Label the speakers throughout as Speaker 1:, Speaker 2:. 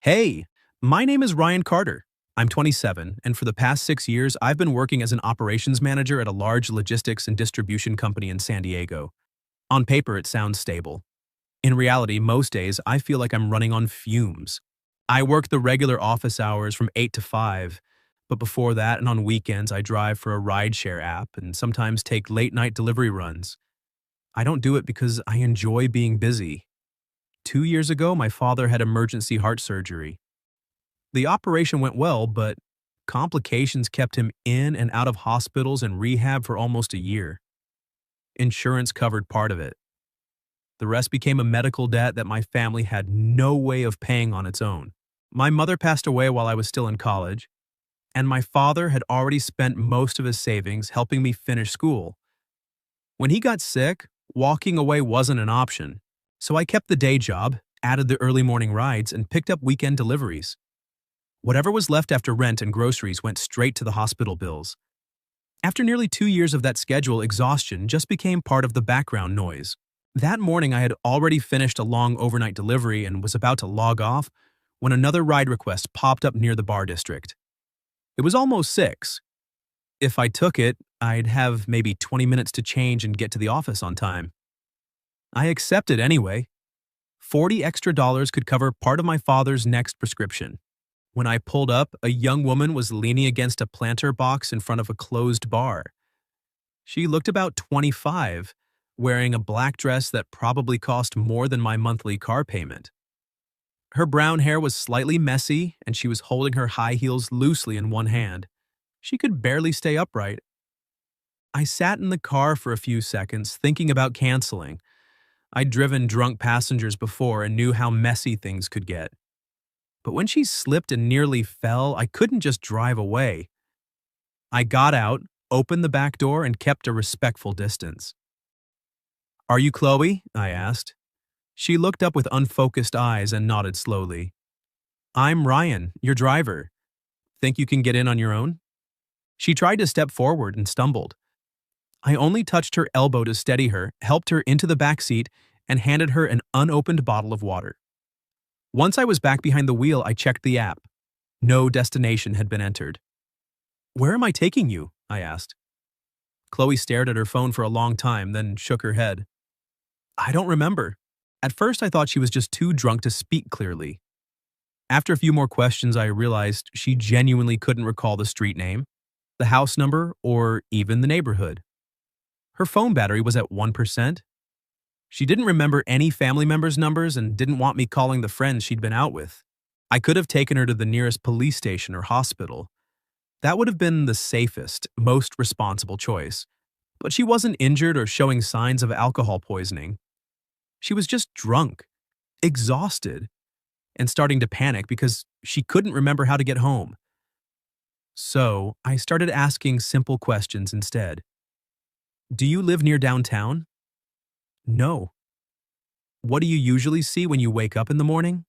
Speaker 1: Hey, my name is Ryan Carter. I'm 27, and for the past 6 years, I've been working as an operations manager at a large logistics and distribution company in San Diego. On paper, it sounds stable. In reality, most days, I feel like I'm running on fumes. I work the regular office hours from 8 to 5, but before that and on weekends, I drive for a rideshare app and sometimes take late night delivery runs. I don't do it because I enjoy being busy. 2 years ago, my father had emergency heart surgery. The operation went well, but complications kept him in and out of hospitals and rehab for almost a year. Insurance covered part of it. The rest became a medical debt that my family had no way of paying on its own. My mother passed away while I was still in college, and my father had already spent most of his savings helping me finish school. When he got sick, walking away wasn't an option, so I kept the day job, added the early morning rides, and picked up weekend deliveries. Whatever was left after rent and groceries went straight to the hospital bills. After nearly 2 years of that schedule, exhaustion just became part of the background noise. That morning, I had already finished a long overnight delivery and was about to log off when another ride request popped up near the bar district. It was almost 6. If I took it, I'd have maybe 20 minutes to change and get to the office on time. I accepted anyway. $40 extra could cover part of my father's next prescription. When I pulled up, a young woman was leaning against a planter box in front of a closed bar. She looked about 25, wearing a black dress that probably cost more than my monthly car payment. Her brown hair was slightly messy, and she was holding her high heels loosely in one hand. She could barely stay upright. I sat in the car for a few seconds, thinking about canceling. I'd driven drunk passengers before and knew how messy things could get. But when she slipped and nearly fell, I couldn't just drive away. I got out, opened the back door, and kept a respectful distance. "Are you Chloe?" I asked. She looked up with unfocused eyes and nodded slowly. "I'm Ryan, your driver. Think you can get in on your own?" She tried to step forward and stumbled. I only touched her elbow to steady her, helped her into the back seat, and handed her an unopened bottle of water. Once I was back behind the wheel, I checked the app. No destination had been entered. "Where am I taking you?" I asked. Chloe stared at her phone for a long time, then shook her head. "I don't remember. At first, I thought she was just too drunk to speak clearly. After a few more questions, I realized she genuinely couldn't recall the street name, the house number, or even the neighborhood. Her phone battery was at 1%. She didn't remember any family members' numbers and didn't want me calling the friends she'd been out with. I could have taken her to the nearest police station or hospital. That would have been the safest, most responsible choice. But she wasn't injured or showing signs of alcohol poisoning. She was just drunk, exhausted, and starting to panic because she couldn't remember how to get home. So I started asking simple questions instead. "Do you live near downtown?" "No." "What do you usually see when you wake up in the morning?"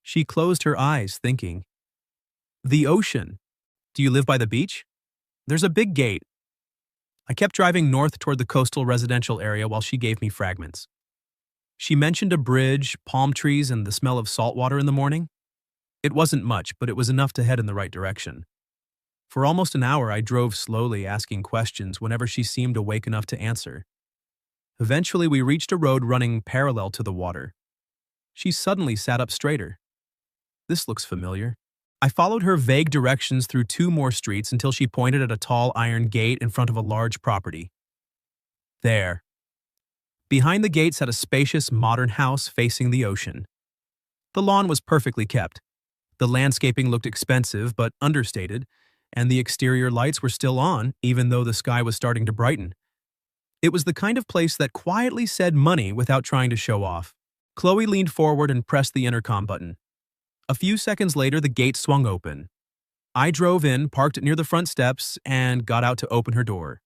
Speaker 1: She closed her eyes, thinking. "The ocean. Do you live by the beach?" "There's a big gate." I kept driving north toward the coastal residential area while she gave me fragments. She mentioned a bridge, palm trees, and the smell of salt water in the morning. It wasn't much, but it was enough to head in the right direction. For almost an hour, I drove slowly, asking questions whenever she seemed awake enough to answer. Eventually, we reached a road running parallel to the water. She suddenly sat up straighter. "This looks familiar." I followed her vague directions through 2 more streets until she pointed at a tall iron gate in front of a large property. There. Behind the gate sat a spacious, modern house facing the ocean. The lawn was perfectly kept. The landscaping looked expensive but understated, and the exterior lights were still on, even though the sky was starting to brighten. It was the kind of place that quietly said money without trying to show off. Chloe leaned forward and pressed the intercom button. A few seconds later, the gate swung open. I drove in, parked near the front steps, and got out to open her door.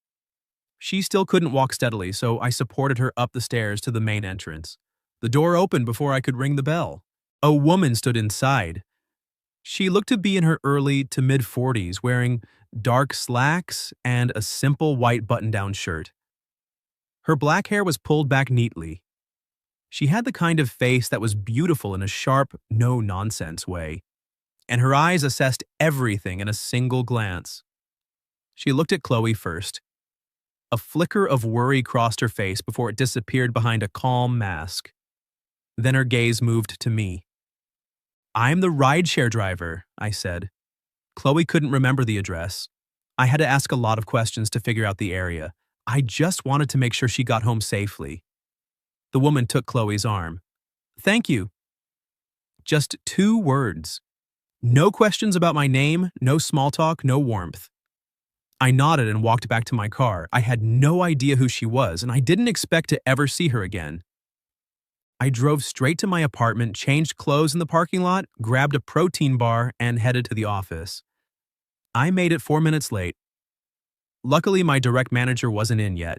Speaker 1: She still couldn't walk steadily, so I supported her up the stairs to the main entrance. The door opened before I could ring the bell. A woman stood inside. She looked to be in her early to mid-40s, wearing dark slacks and a simple white button-down shirt. Her black hair was pulled back neatly. She had the kind of face that was beautiful in a sharp, no-nonsense way, and her eyes assessed everything in a single glance. She looked at Chloe first. A flicker of worry crossed her face before it disappeared behind a calm mask. Then her gaze moved to me. "I'm the rideshare driver," I said. Chloe couldn't remember the address. I had to ask a lot of questions to figure out the area. I just wanted to make sure she got home safely. The woman took Chloe's arm. "Thank you." Just 2 words. No questions about my name, no small talk, no warmth. I nodded and walked back to my car. I had no idea who she was, and I didn't expect to ever see her again. I drove straight to my apartment, changed clothes in the parking lot, grabbed a protein bar, and headed to the office. I made it 4 minutes late. Luckily, my direct manager wasn't in yet.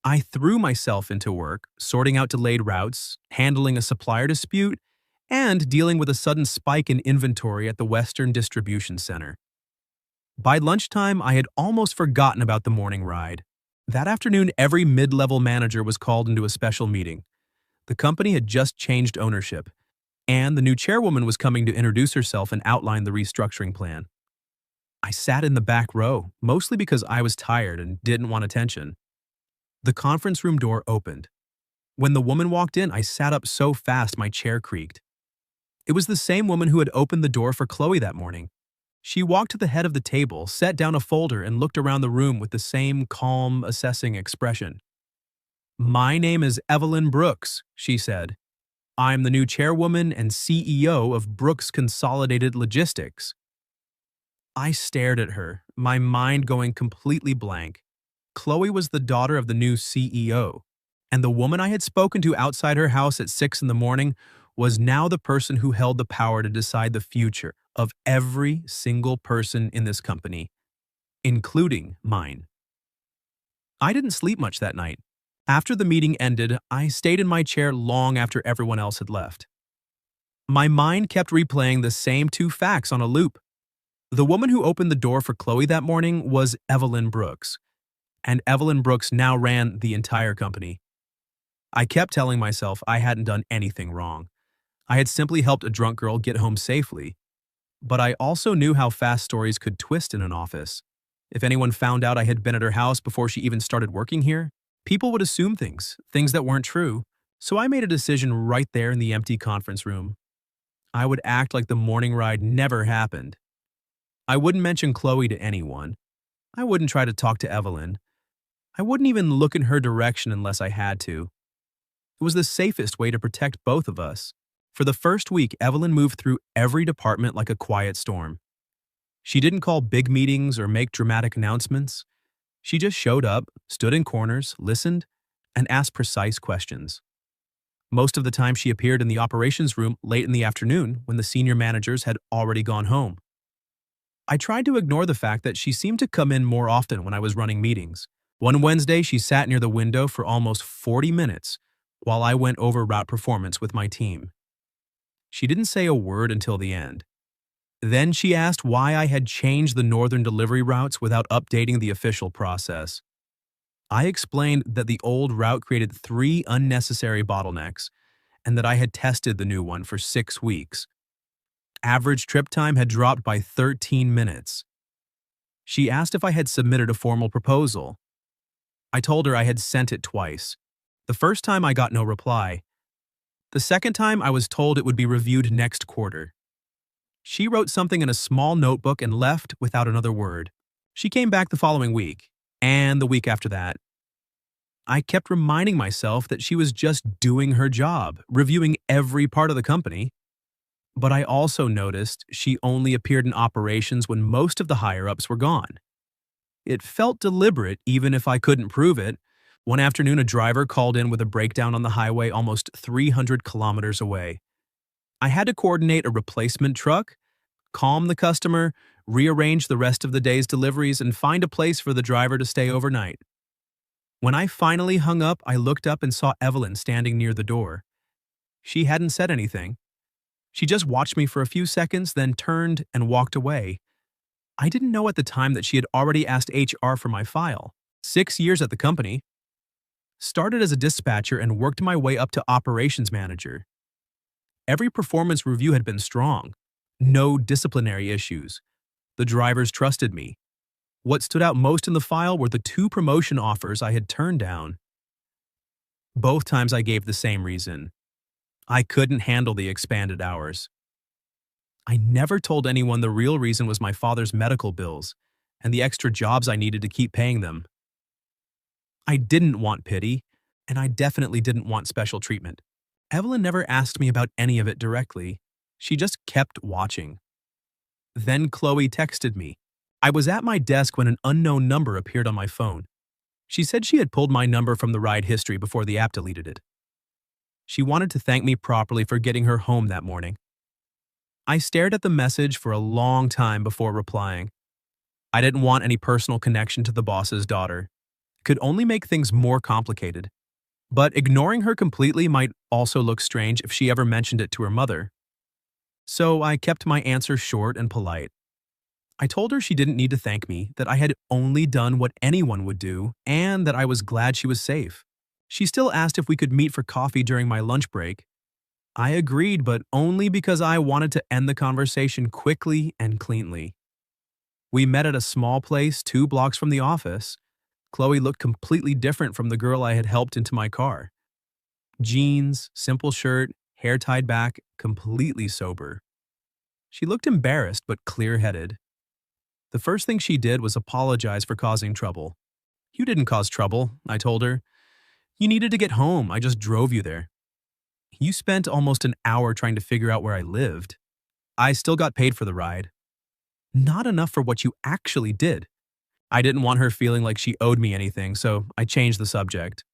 Speaker 1: I threw myself into work, sorting out delayed routes, handling a supplier dispute, and dealing with a sudden spike in inventory at the Western Distribution Center. By lunchtime, I had almost forgotten about the morning ride. That afternoon, every mid-level manager was called into a special meeting. The company had just changed ownership, and the new chairwoman was coming to introduce herself and outline the restructuring plan. I sat in the back row, mostly because I was tired and didn't want attention. The conference room door opened. When the woman walked in, I sat up so fast my chair creaked. It was the same woman who had opened the door for Chloe that morning. She walked to the head of the table, set down a folder, and looked around the room with the same calm, assessing expression. "My name is Evelyn Brooks," she said. "I'm the new chairwoman and CEO of Brooks Consolidated Logistics." I stared at her, my mind going completely blank. Chloe was the daughter of the new CEO, and the woman I had spoken to outside her house at 6 in the morning was now the person who held the power to decide the future of every single person in this company, including mine. I didn't sleep much that night. After the meeting ended, I stayed in my chair long after everyone else had left. My mind kept replaying the same 2 facts on a loop. The woman who opened the door for Chloe that morning was Evelyn Brooks, and Evelyn Brooks now ran the entire company. I kept telling myself I hadn't done anything wrong. I had simply helped a drunk girl get home safely. But I also knew how fast stories could twist in an office. If anyone found out I had been at her house before she even started working here, people would assume things that weren't true. So I made a decision right there in the empty conference room. I would act like the morning ride never happened. I wouldn't mention Chloe to anyone. I wouldn't try to talk to Evelyn. I wouldn't even look in her direction unless I had to. It was the safest way to protect both of us. For the first week, Evelyn moved through every department like a quiet storm. She didn't call big meetings or make dramatic announcements. She just showed up, stood in corners, listened, and asked precise questions. Most of the time she appeared in the operations room late in the afternoon when the senior managers had already gone home. I tried to ignore the fact that she seemed to come in more often when I was running meetings. One Wednesday, she sat near the window for almost 40 minutes while I went over route performance with my team. She didn't say a word until the end. Then she asked why I had changed the northern delivery routes without updating the official process. I explained that the old route created 3 unnecessary bottlenecks and that I had tested the new one for 6 weeks. Average trip time had dropped by 13 minutes. She asked if I had submitted a formal proposal. I told her I had sent it twice. The first time I got no reply. The second time I was told it would be reviewed next quarter. She wrote something in a small notebook and left without another word. She came back the following week, and the week after that. I kept reminding myself that she was just doing her job, reviewing every part of the company. But I also noticed she only appeared in operations when most of the higher-ups were gone. It felt deliberate, even if I couldn't prove it. One afternoon, a driver called in with a breakdown on the highway almost 300 kilometers away. I had to coordinate a replacement truck, calm the customer, rearrange the rest of the day's deliveries, and find a place for the driver to stay overnight. When I finally hung up, I looked up and saw Evelyn standing near the door. She hadn't said anything. She just watched me for a few seconds, then turned and walked away. I didn't know at the time that she had already asked HR for my file. 6 years at the company. Started as a dispatcher and worked my way up to operations manager. Every performance review had been strong. No disciplinary issues. The drivers trusted me. What stood out most in the file were the 2 promotion offers I had turned down. Both times I gave the same reason. I couldn't handle the expanded hours. I never told anyone the real reason was my father's medical bills and the extra jobs I needed to keep paying them. I didn't want pity, and I definitely didn't want special treatment. Evelyn never asked me about any of it directly. She just kept watching. Then Chloe texted me. I was at my desk when an unknown number appeared on my phone. She said she had pulled my number from the ride history before the app deleted it. She wanted to thank me properly for getting her home that morning. I stared at the message for a long time before replying. I didn't want any personal connection to the boss's daughter. It could only make things more complicated. But ignoring her completely might also look strange if she ever mentioned it to her mother. So I kept my answer short and polite. I told her she didn't need to thank me, that I had only done what anyone would do, and that I was glad she was safe. She still asked if we could meet for coffee during my lunch break. I agreed, but only because I wanted to end the conversation quickly and cleanly. We met at a small place 2 blocks from the office. Chloe looked completely different from the girl I had helped into my car. Jeans, simple shirt, hair tied back, completely sober. She looked embarrassed but clear-headed. The first thing she did was apologize for causing trouble. You didn't cause trouble, I told her. You needed to get home, I just drove you there. You spent almost an hour trying to figure out where I lived. I still got paid for the ride. Not enough for what you actually did. I didn't want her feeling like she owed me anything, so I changed the subject.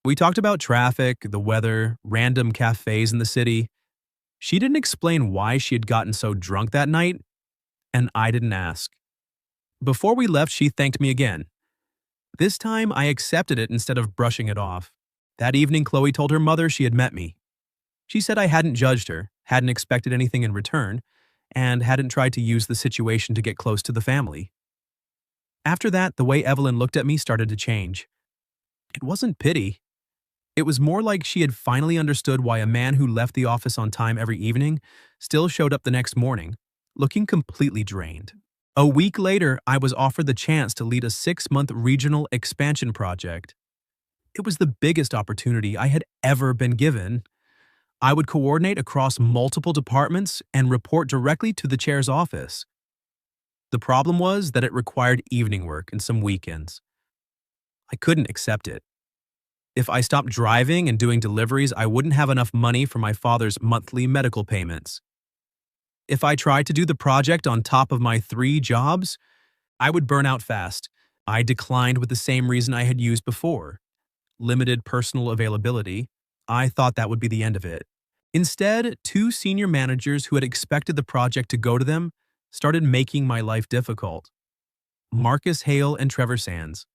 Speaker 1: We talked about traffic, the weather, random cafes in the city. She didn't explain why she had gotten so drunk that night, and I didn't ask. Before we left, she thanked me again. This time, I accepted it instead of brushing it off. That evening, Chloe told her mother she had met me. She said I hadn't judged her, hadn't expected anything in return, and hadn't tried to use the situation to get close to the family. After that, the way Evelyn looked at me started to change. It wasn't pity. It was more like she had finally understood why a man who left the office on time every evening still showed up the next morning, looking completely drained. A week later, I was offered the chance to lead a 6-month regional expansion project. It was the biggest opportunity I had ever been given. I would coordinate across multiple departments and report directly to the chair's office. The problem was that it required evening work and some weekends. I couldn't accept it. If I stopped driving and doing deliveries, I wouldn't have enough money for my father's monthly medical payments. If I tried to do the project on top of my 3 jobs, I would burn out fast. I declined with the same reason I had used before. Limited personal availability. I thought that would be the end of it. Instead, 2 senior managers who had expected the project to go to them started making my life difficult. Marcus Hale and Trevor Sands.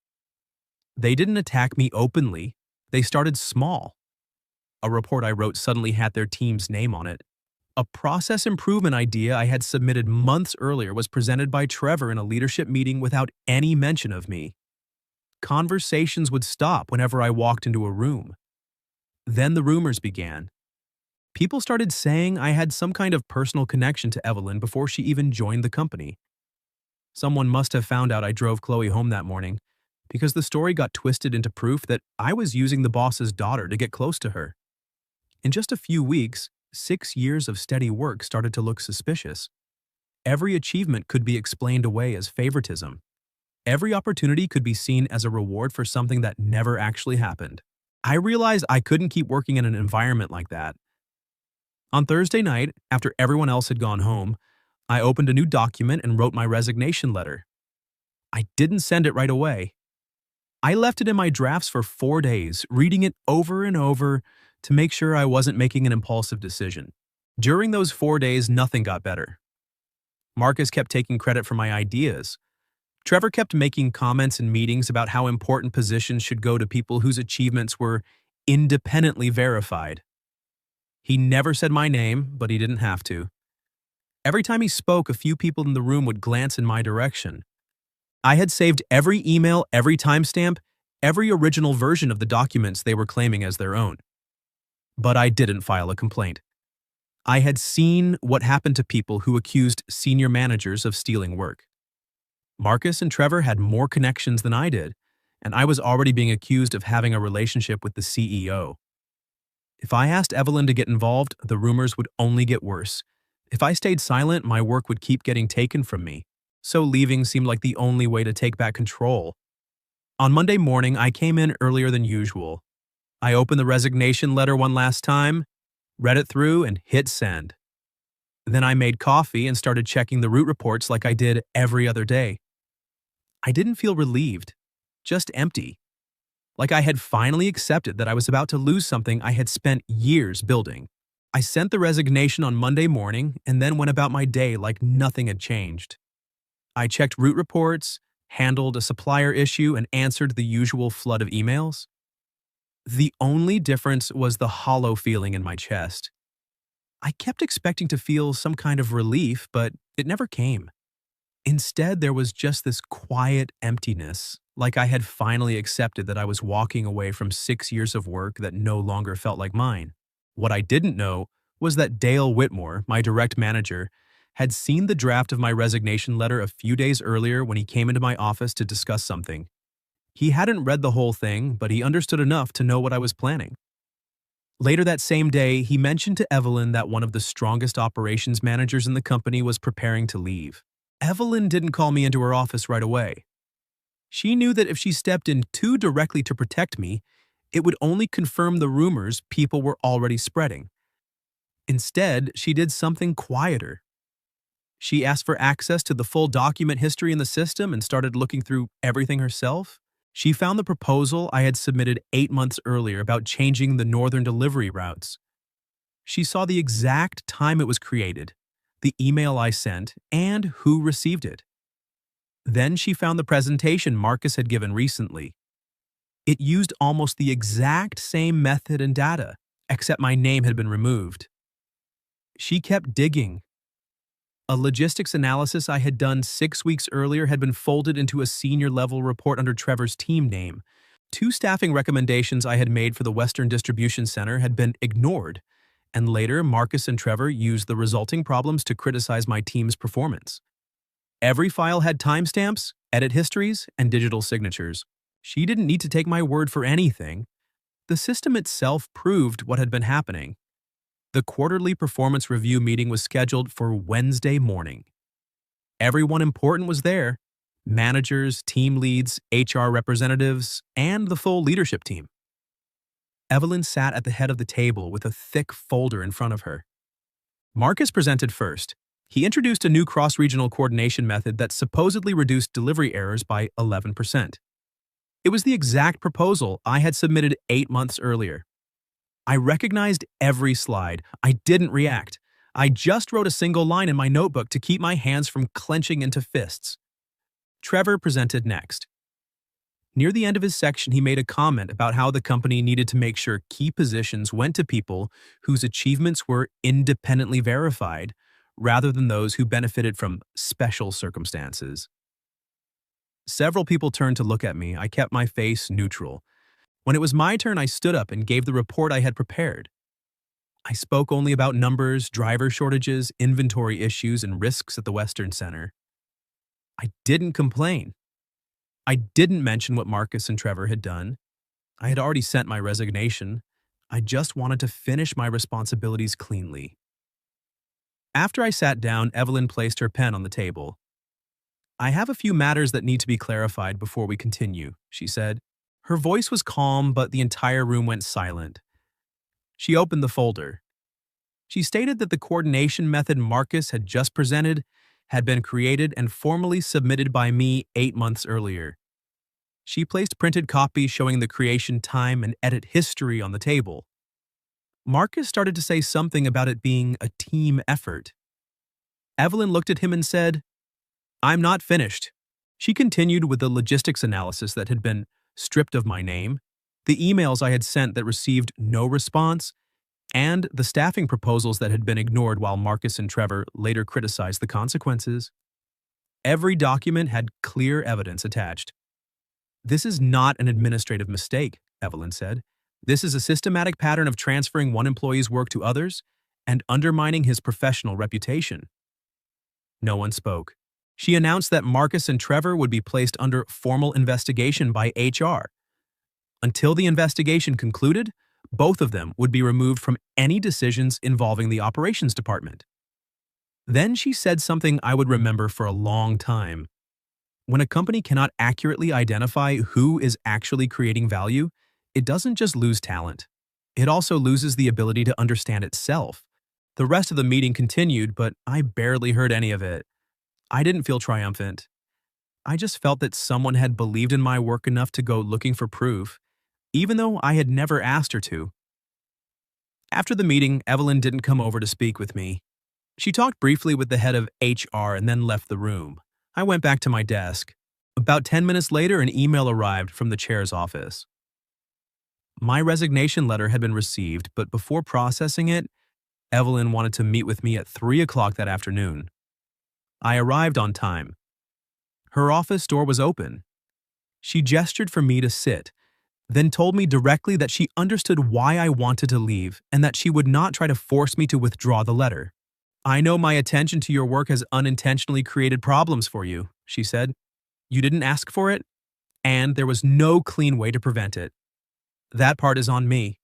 Speaker 1: They didn't attack me openly. They started small. A report I wrote suddenly had their team's name on it. A process improvement idea I had submitted months earlier was presented by Trevor in a leadership meeting without any mention of me. Conversations would stop whenever I walked into a room. Then the rumors began. People started saying I had some kind of personal connection to Evelyn before she even joined the company. Someone must have found out I drove Chloe home that morning, because the story got twisted into proof that I was using the boss's daughter to get close to her. In just a few weeks, 6 years of steady work started to look suspicious. Every achievement could be explained away as favoritism. Every opportunity could be seen as a reward for something that never actually happened. I realized I couldn't keep working in an environment like that. On Thursday night, after everyone else had gone home, I opened a new document and wrote my resignation letter. I didn't send it right away. I left it in my drafts for 4 days, reading it over and over to make sure I wasn't making an impulsive decision. During those 4 days, nothing got better. Marcus kept taking credit for my ideas. Trevor kept making comments in meetings about how important positions should go to people whose achievements were independently verified. He never said my name, but he didn't have to. Every time he spoke, a few people in the room would glance in my direction. I had saved every email, every timestamp, every original version of the documents they were claiming as their own. But I didn't file a complaint. I had seen what happened to people who accused senior managers of stealing work. Marcus and Trevor had more connections than I did, and I was already being accused of having a relationship with the CEO. If I asked Evelyn to get involved, the rumors would only get worse. If I stayed silent, my work would keep getting taken from me. So leaving seemed like the only way to take back control. On Monday morning, I came in earlier than usual. I opened the resignation letter one last time, read it through, and hit send. Then I made coffee and started checking the root reports like I did every other day. I didn't feel relieved, just empty. Like I had finally accepted that I was about to lose something I had spent years building. I sent the resignation on Monday morning and then went about my day like nothing had changed. I checked root reports, handled a supplier issue, and answered the usual flood of emails. The only difference was the hollow feeling in my chest. I kept expecting to feel some kind of relief, but it never came. Instead, there was just this quiet emptiness, like I had finally accepted that I was walking away from 6 years of work that no longer felt like mine. What I didn't know was that Dale Whitmore, my direct manager, had seen the draft of my resignation letter a few days earlier when he came into my office to discuss something. He hadn't read the whole thing, but he understood enough to know what I was planning. Later that same day, he mentioned to Evelyn that one of the strongest operations managers in the company was preparing to leave. Evelyn didn't call me into her office right away. She knew that if she stepped in too directly to protect me, it would only confirm the rumors people were already spreading. Instead, she did something quieter. She asked for access to the full document history in the system and started looking through everything herself. She found the proposal I had submitted 8 months earlier about changing the northern delivery routes. She saw the exact time it was created, the email I sent, and who received it. Then she found the presentation Marcus had given recently. It used almost the exact same method and data, except my name had been removed. She kept digging. A logistics analysis I had done 6 weeks earlier had been folded into a senior-level report under Trevor's team name. 2 staffing recommendations I had made for the Western Distribution Center had been ignored, and later Marcus and Trevor used the resulting problems to criticize my team's performance. Every file had timestamps, edit histories, and digital signatures. She didn't need to take my word for anything. The system itself proved what had been happening. The quarterly performance review meeting was scheduled for Wednesday morning. Everyone important was there: managers, team leads, HR representatives, and the full leadership team. Evelyn sat at the head of the table with a thick folder in front of her. Marcus presented first. He introduced a new cross-regional coordination method that supposedly reduced delivery errors by 11%. It was the exact proposal I had submitted 8 months earlier. I recognized every slide. I didn't react. I just wrote a single line in my notebook to keep my hands from clenching into fists. Trevor presented next. Near the end of his section, he made a comment about how the company needed to make sure key positions went to people whose achievements were independently verified, rather than those who benefited from special circumstances. Several people turned to look at me. I kept my face neutral. When it was my turn, I stood up and gave the report I had prepared. I spoke only about numbers, driver shortages, inventory issues, and risks at the Western Center. I didn't complain. I didn't mention what Marcus and Trevor had done. I had already sent my resignation. I just wanted to finish my responsibilities cleanly. After I sat down, Evelyn placed her pen on the table. "I have a few matters that need to be clarified before we continue," she said. Her voice was calm, but the entire room went silent. She opened the folder. She stated that the coordination method Marcus had just presented had been created and formally submitted by me 8 months earlier. She placed printed copies showing the creation time and edit history on the table. Marcus started to say something about it being a team effort. Evelyn looked at him and said, "I'm not finished." She continued with the logistics analysis that had been stripped of my name, the emails I had sent that received no response, and the staffing proposals that had been ignored while Marcus and Trevor later criticized the consequences. Every document had clear evidence attached. This is not an administrative mistake, Evelyn said. This is a systematic pattern of transferring one employee's work to others and undermining his professional reputation. No one spoke. She announced that Marcus and Trevor would be placed under formal investigation by HR. Until the investigation concluded, both of them would be removed from any decisions involving the operations department. Then she said something I would remember for a long time. When a company cannot accurately identify who is actually creating value, it doesn't just lose talent. It also loses the ability to understand itself. The rest of the meeting continued, but I barely heard any of it. I didn't feel triumphant. I just felt that someone had believed in my work enough to go looking for proof, even though I had never asked her to. After the meeting, Evelyn didn't come over to speak with me. She talked briefly with the head of HR and then left the room. I went back to my desk. About 10 minutes later, an email arrived from the chair's office. My resignation letter had been received, but before processing it, Evelyn wanted to meet with me at 3 o'clock that afternoon. I arrived on time. Her office door was open. She gestured for me to sit, then told me directly that she understood why I wanted to leave and that she would not try to force me to withdraw the letter. "I know my attention to your work has unintentionally created problems for you," she said. "You didn't ask for it, and there was no clean way to prevent it. That part is on me."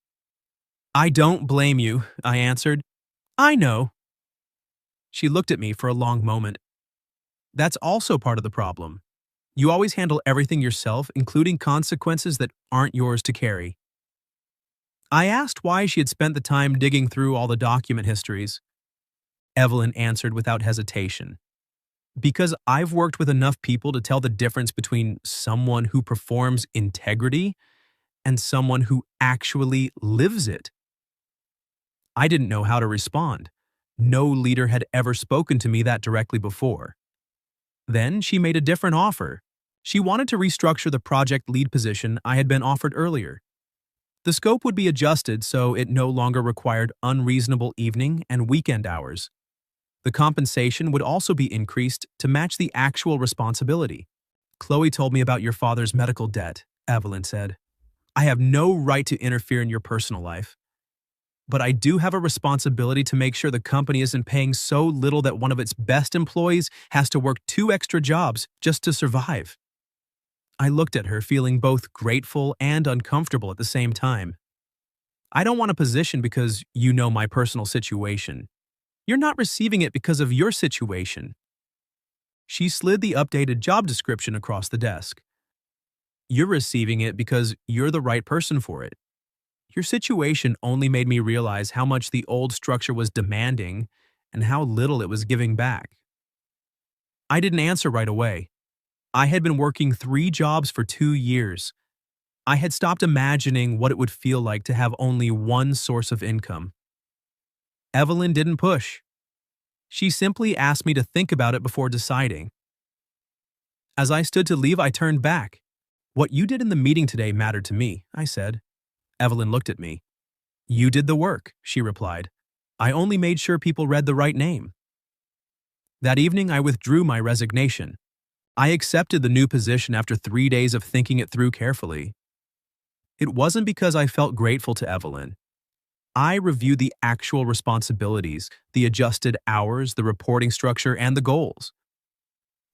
Speaker 1: "I don't blame you," I answered. "I know." She looked at me for a long moment. "That's also part of the problem. You always handle everything yourself, including consequences that aren't yours to carry." I asked why she had spent the time digging through all the document histories. Evelyn answered without hesitation. "Because I've worked with enough people to tell the difference between someone who performs integrity and someone who actually lives it." I didn't know how to respond. No leader had ever spoken to me that directly before. Then she made a different offer. She wanted to restructure the project lead position I had been offered earlier. The scope would be adjusted so it no longer required unreasonable evening and weekend hours. The compensation would also be increased to match the actual responsibility. "Chloe told me about your father's medical debt," Evelyn said. "I have no right to interfere in your personal life. But I do have a responsibility to make sure the company isn't paying so little that one of its best employees has to work 2 extra jobs just to survive." I looked at her, feeling both grateful and uncomfortable at the same time. "I don't want a position because you know my personal situation. You're not receiving it because of your situation." She slid the updated job description across the desk. "You're receiving it because you're the right person for it. Your situation only made me realize how much the old structure was demanding and how little it was giving back." I didn't answer right away. I had been working 3 jobs for 2 years. I had stopped imagining what it would feel like to have only one source of income. Evelyn didn't push. She simply asked me to think about it before deciding. As I stood to leave, I turned back. "What you did in the meeting today mattered to me," I said. Evelyn looked at me. "You did the work," she replied. "I only made sure people read the right name." That evening, I withdrew my resignation. I accepted the new position after 3 days of thinking it through carefully. It wasn't because I felt grateful to Evelyn. I reviewed the actual responsibilities, the adjusted hours, the reporting structure, and the goals.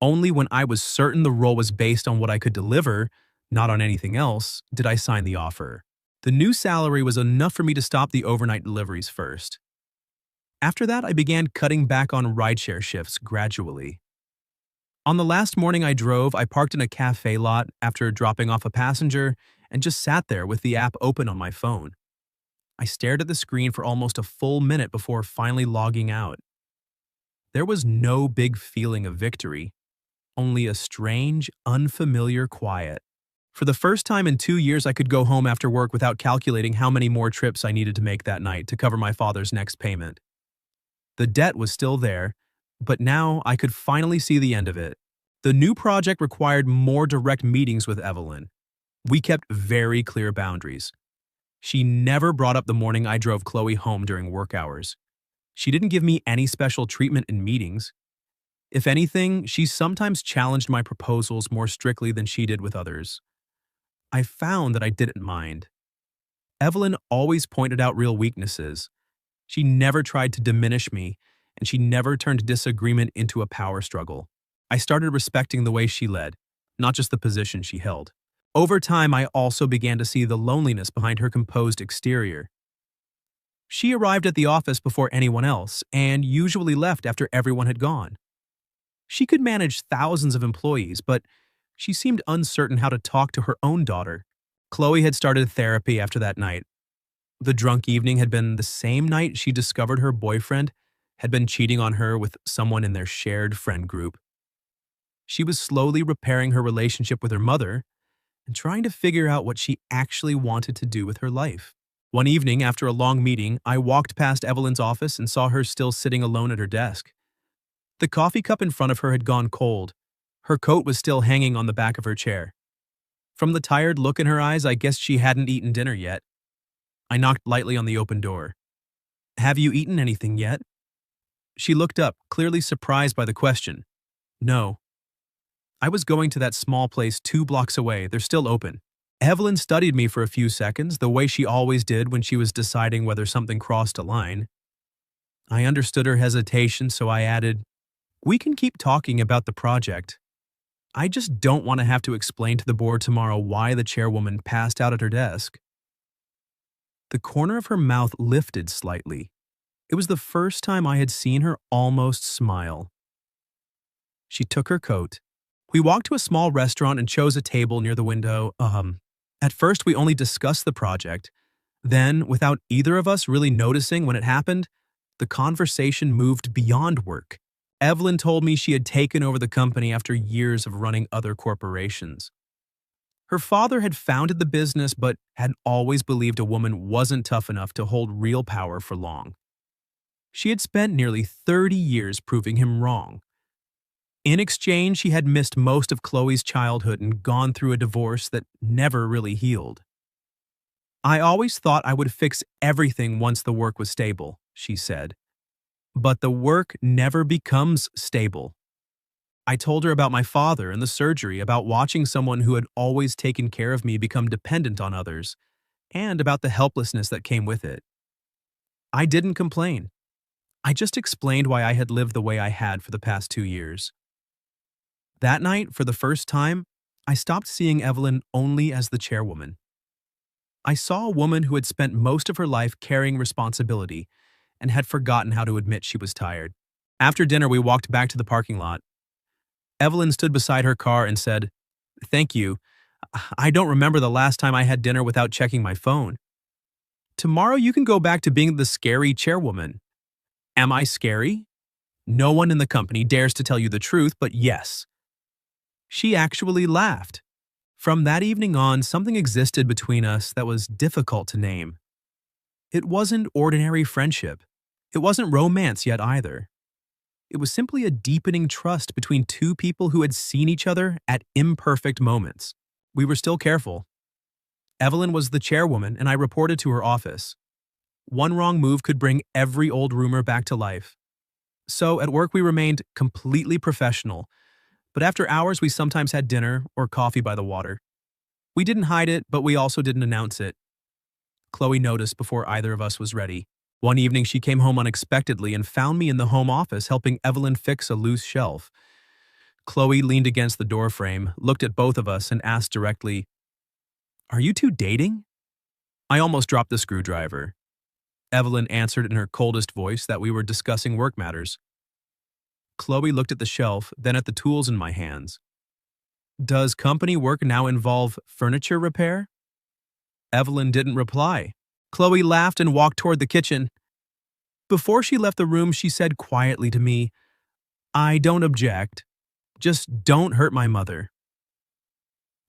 Speaker 1: Only when I was certain the role was based on what I could deliver, not on anything else, did I sign the offer. The new salary was enough for me to stop the overnight deliveries first. After that, I began cutting back on rideshare shifts gradually. On the last morning I drove, I parked in a cafe lot after dropping off a passenger and just sat there with the app open on my phone. I stared at the screen for almost a full minute before finally logging out. There was no big feeling of victory, only a strange, unfamiliar quiet. For the first time in 2 years, I could go home after work without calculating how many more trips I needed to make that night to cover my father's next payment. The debt was still there, but now I could finally see the end of it. The new project required more direct meetings with Evelyn. We kept very clear boundaries. She never brought up the morning I drove Chloe home during work hours. She didn't give me any special treatment in meetings. If anything, she sometimes challenged my proposals more strictly than she did with others. I found that I didn't mind. Evelyn always pointed out real weaknesses. She never tried to diminish me, and she never turned disagreement into a power struggle. I started respecting the way she led, not just the position she held. Over time, I also began to see the loneliness behind her composed exterior. She arrived at the office before anyone else and usually left after everyone had gone. She could manage thousands of employees, but she seemed uncertain how to talk to her own daughter. Chloe had started therapy after that night. The drunk evening had been the same night she discovered her boyfriend had been cheating on her with someone in their shared friend group. She was slowly repairing her relationship with her mother and trying to figure out what she actually wanted to do with her life. One evening, after a long meeting, I walked past Evelyn's office and saw her still sitting alone at her desk. The coffee cup in front of her had gone cold. Her coat was still hanging on the back of her chair. From the tired look in her eyes, I guessed she hadn't eaten dinner yet. I knocked lightly on the open door. "Have you eaten anything yet?" She looked up, clearly surprised by the question. "No. I was going to that small place 2 blocks away. They're still open." Evelyn studied me for a few seconds, the way she always did when she was deciding whether something crossed a line. I understood her hesitation, so I added, "We can keep talking about the project. I just don't want to have to explain to the board tomorrow why the chairwoman passed out at her desk." The corner of her mouth lifted slightly. It was the first time I had seen her almost smile. She took her coat. We walked to a small restaurant and chose a table near the window. At first, we only discussed the project. Then, without either of us really noticing when it happened, the conversation moved beyond work. Evelyn told me she had taken over the company after years of running other corporations. Her father had founded the business but had always believed a woman wasn't tough enough to hold real power for long. She had spent nearly 30 years proving him wrong. In exchange, she had missed most of Chloe's childhood and gone through a divorce that never really healed. "I always thought I would fix everything once the work was stable," she said. "But the work never becomes stable." I told her about my father and the surgery, about watching someone who had always taken care of me become dependent on others, and about the helplessness that came with it. I didn't complain. I just explained why I had lived the way I had for the past 2 years. That night, for the first time, I stopped seeing Evelyn only as the chairwoman. I saw a woman who had spent most of her life carrying responsibility and had forgotten how to admit she was tired. After dinner, we walked back to the parking lot. Evelyn stood beside her car and said, "Thank you. I don't remember the last time I had dinner without checking my phone. Tomorrow you can go back to being the scary chairwoman." Am I scary? No one in the company dares to tell you the truth, but yes. She actually laughed. From that evening on, something existed between us that was difficult to name. It wasn't ordinary friendship. It wasn't romance yet either. It was simply a deepening trust between two people who had seen each other at imperfect moments. We were still careful. Evelyn was the chairwoman, and I reported to her office. One wrong move could bring every old rumor back to life. So at work we remained completely professional, but after hours we sometimes had dinner or coffee by the water. We didn't hide it, but we also didn't announce it. Chloe noticed before either of us was ready. One evening she came home unexpectedly and found me in the home office helping Evelyn fix a loose shelf. Chloe leaned against the doorframe, looked at both of us, and asked directly, "Are you two dating?" I almost dropped the screwdriver. Evelyn answered in her coldest voice that we were discussing work matters. Chloe looked at the shelf, then at the tools in my hands. "Does company work now involve furniture repair?" Evelyn didn't reply. Chloe laughed and walked toward the kitchen. Before she left the room, she said quietly to me, "I don't object. Just don't hurt my mother."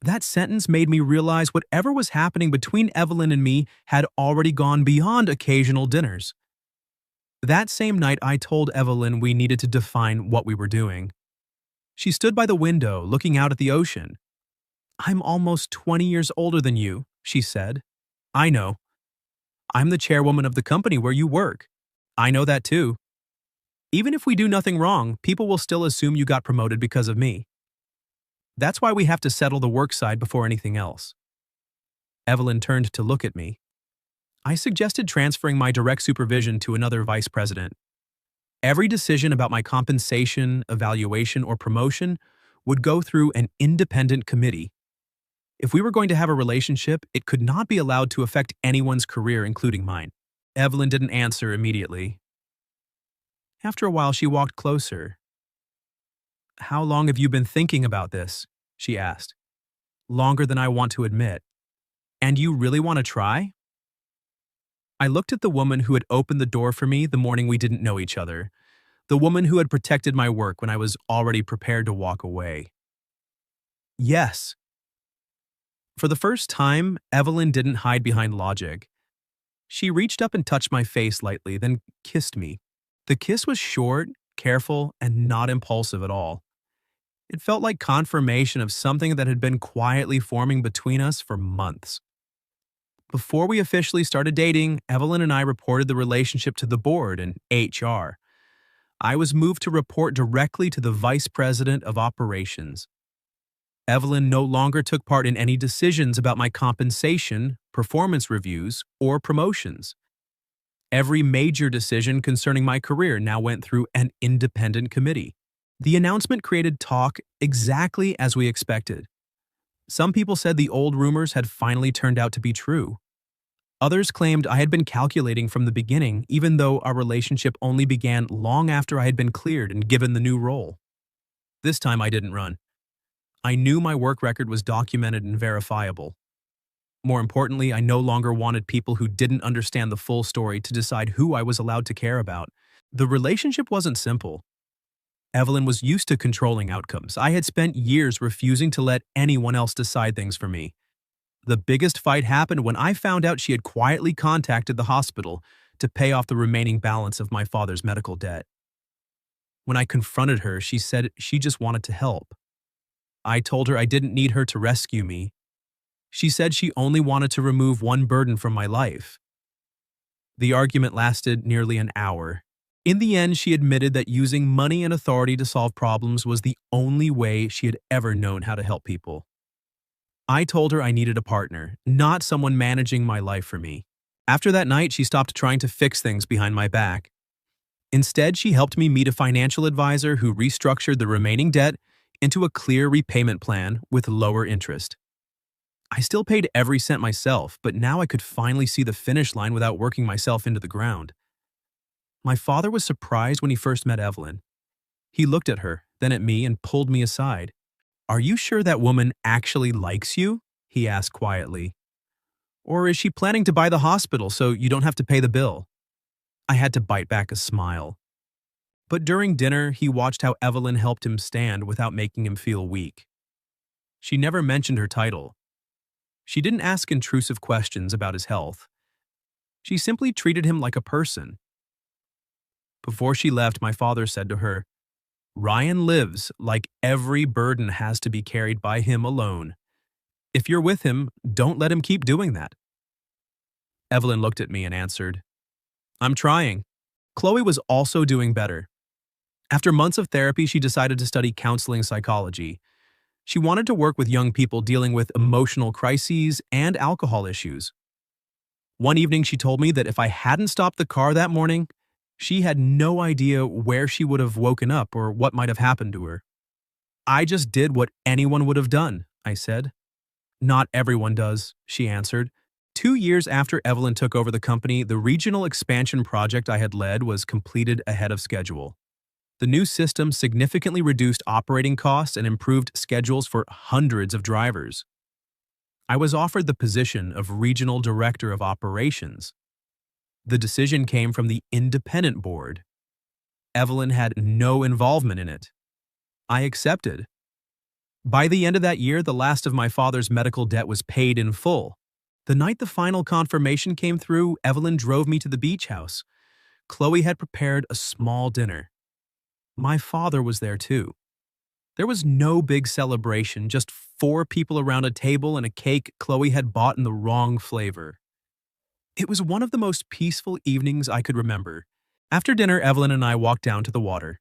Speaker 1: That sentence made me realize whatever was happening between Evelyn and me had already gone beyond occasional dinners. That same night, I told Evelyn we needed to define what we were doing. She stood by the window, looking out at the ocean. "I'm almost 20 years older than you," she said. "I know. I'm the chairwoman of the company where you work. I know that too. Even if we do nothing wrong, people will still assume you got promoted because of me. That's why we have to settle the work side before anything else." Evelyn turned to look at me. I suggested transferring my direct supervision to another vice president. Every decision about my compensation, evaluation, or promotion would go through an independent committee. If we were going to have a relationship, it could not be allowed to affect anyone's career, including mine. Evelyn didn't answer immediately. After a while, she walked closer. "How long have you been thinking about this?" she asked. "Longer than I want to admit. And you really want to try?" I looked at the woman who had opened the door for me the morning we didn't know each other, the woman who had protected my work when I was already prepared to walk away. Yes. For the first time, Evelyn didn't hide behind logic. She reached up and touched my face lightly, then kissed me. The kiss was short, careful, and not impulsive at all. It felt like confirmation of something that had been quietly forming between us for months. Before we officially started dating, Evelyn and I reported the relationship to the board and HR. I was moved to report directly to the vice president of operations. Evelyn no longer took part in any decisions about my compensation, performance reviews, or promotions. Every major decision concerning my career now went through an independent committee. The announcement created talk exactly as we expected. Some people said the old rumors had finally turned out to be true. Others claimed I had been calculating from the beginning, even though our relationship only began long after I had been cleared and given the new role. This time I didn't run. I knew my work record was documented and verifiable. More importantly, I no longer wanted people who didn't understand the full story to decide who I was allowed to care about. The relationship wasn't simple. Evelyn was used to controlling outcomes. I had spent years refusing to let anyone else decide things for me. The biggest fight happened when I found out she had quietly contacted the hospital to pay off the remaining balance of my father's medical debt. When I confronted her, she said she just wanted to help. I told her I didn't need her to rescue me. She said she only wanted to remove one burden from my life. The argument lasted nearly an hour. In the end, she admitted that using money and authority to solve problems was the only way she had ever known how to help people. I told her I needed a partner, not someone managing my life for me. After that night, she stopped trying to fix things behind my back. Instead, she helped me meet a financial advisor who restructured the remaining debt into a clear repayment plan with lower interest. I still paid every cent myself, but now I could finally see the finish line without working myself into the ground. My father was surprised when he first met Evelyn. He looked at her, then at me, and pulled me aside. "Are you sure that woman actually likes you?" he asked quietly. "Or is she planning to buy the hospital so you don't have to pay the bill?" I had to bite back a smile. But during dinner, he watched how Evelyn helped him stand without making him feel weak. She never mentioned her title. She didn't ask intrusive questions about his health. She simply treated him like a person. Before she left, my father said to her, "Ryan lives like every burden has to be carried by him alone. If you're with him, don't let him keep doing that." Evelyn looked at me and answered, "I'm trying." Chloe was also doing better. After months of therapy, she decided to study counseling psychology. She wanted to work with young people dealing with emotional crises and alcohol issues. One evening, she told me that if I hadn't stopped the car that morning, she had no idea where she would have woken up or what might have happened to her. "I just did what anyone would have done," I said. "Not everyone does," she answered. 2 years after Evelyn took over the company, the regional expansion project I had led was completed ahead of schedule. The new system significantly reduced operating costs and improved schedules for hundreds of drivers. I was offered the position of Regional Director of Operations. The decision came from the independent board. Evelyn had no involvement in it. I accepted. By the end of that year, the last of my father's medical debt was paid in full. The night the final confirmation came through, Evelyn drove me to the beach house. Chloe had prepared a small dinner. My father was there too. There was no big celebration, just 4 people around a table and a cake Chloe had bought in the wrong flavor. It was one of the most peaceful evenings I could remember. After dinner, Evelyn and I walked down to the water.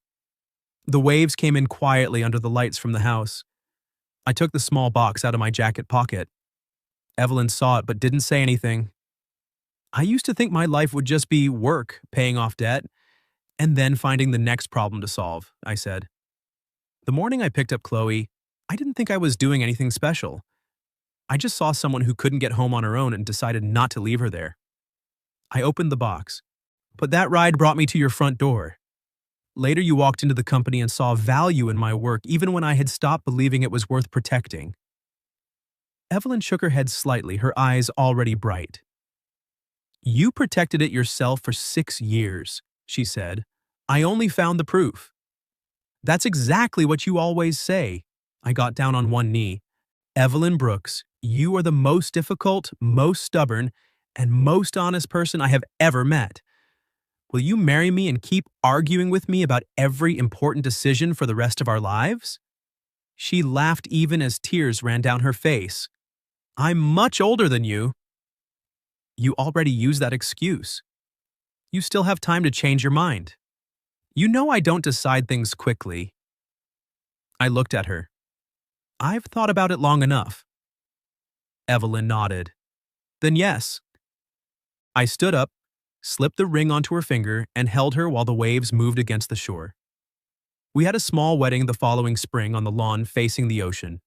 Speaker 1: The waves came in quietly under the lights from the house. I took the small box out of my jacket pocket. Evelyn saw it but didn't say anything. I used to think my life would just be work, paying off debt, and then finding the next problem to solve, I said. The morning I picked up Chloe, I didn't think I was doing anything special. I just saw someone who couldn't get home on her own and decided not to leave her there. I opened the box. But that ride brought me to your front door. Later, you walked into the company and saw value in my work even when I had stopped believing it was worth protecting. Evelyn shook her head slightly, her eyes already bright. You protected it yourself for 6 years, she said. I only found the proof. That's exactly what you always say. I got down on one knee. Evelyn Brooks, you are the most difficult, most stubborn, and most honest person I have ever met. Will you marry me and keep arguing with me about every important decision for the rest of our lives? She laughed even as tears ran down her face. I'm much older than you. You already used that excuse. You still have time to change your mind. You know I don't decide things quickly. I looked at her. I've thought about it long enough. Evelyn nodded. Then yes. I stood up, slipped the ring onto her finger, and held her while the waves moved against the shore. We had a small wedding the following spring on the lawn facing the ocean.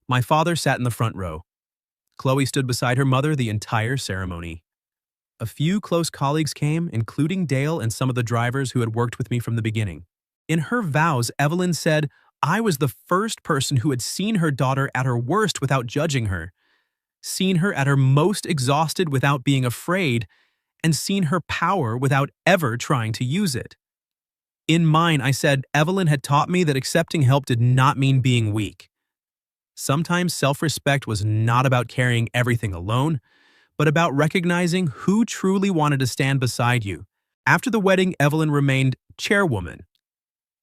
Speaker 1: My father sat in the front row. Chloe stood beside her mother the entire ceremony. A few close colleagues came, including Dale and some of the drivers who had worked with me from the beginning. In her vows, Evelyn said, I was the first person who had seen her daughter at her worst without judging her, seen her at her most exhausted without being afraid, and seen her power without ever trying to use it. In mine, I said Evelyn had taught me that accepting help did not mean being weak. Sometimes self-respect was not about carrying everything alone, but about recognizing who truly wanted to stand beside you. After the wedding, Evelyn remained chairwoman.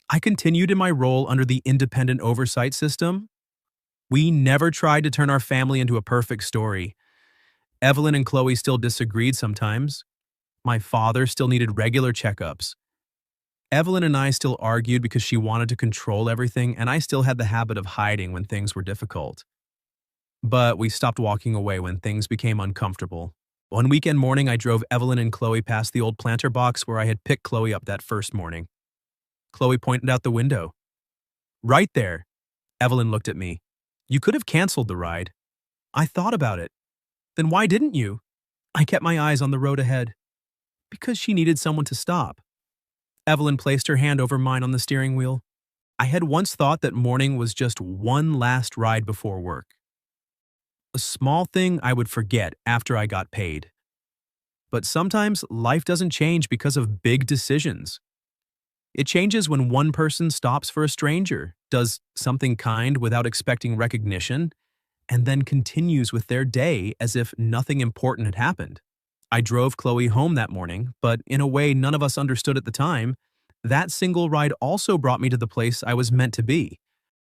Speaker 1: I continued in my role under the independent oversight system. We never tried to turn our family into a perfect story. Evelyn and Chloe still disagreed sometimes. My father still needed regular checkups. Evelyn and I still argued because she wanted to control everything, and I still had the habit of hiding when things were difficult. But we stopped walking away when things became uncomfortable. One weekend morning, I drove Evelyn and Chloe past the old planter box where I had picked Chloe up that first morning. Chloe pointed out the window. Right there. Evelyn looked at me. You could have canceled the ride. I thought about it. Then why didn't you? I kept my eyes on the road ahead. Because she needed someone to stop. Evelyn placed her hand over mine on the steering wheel. I had once thought that morning was just one last ride before work. A small thing I would forget after I got paid. But sometimes life doesn't change because of big decisions. It changes when one person stops for a stranger, does something kind without expecting recognition, and then continues with their day as if nothing important had happened. I drove Chloe home that morning, but in a way none of us understood at the time, that single ride also brought me to the place I was meant to be.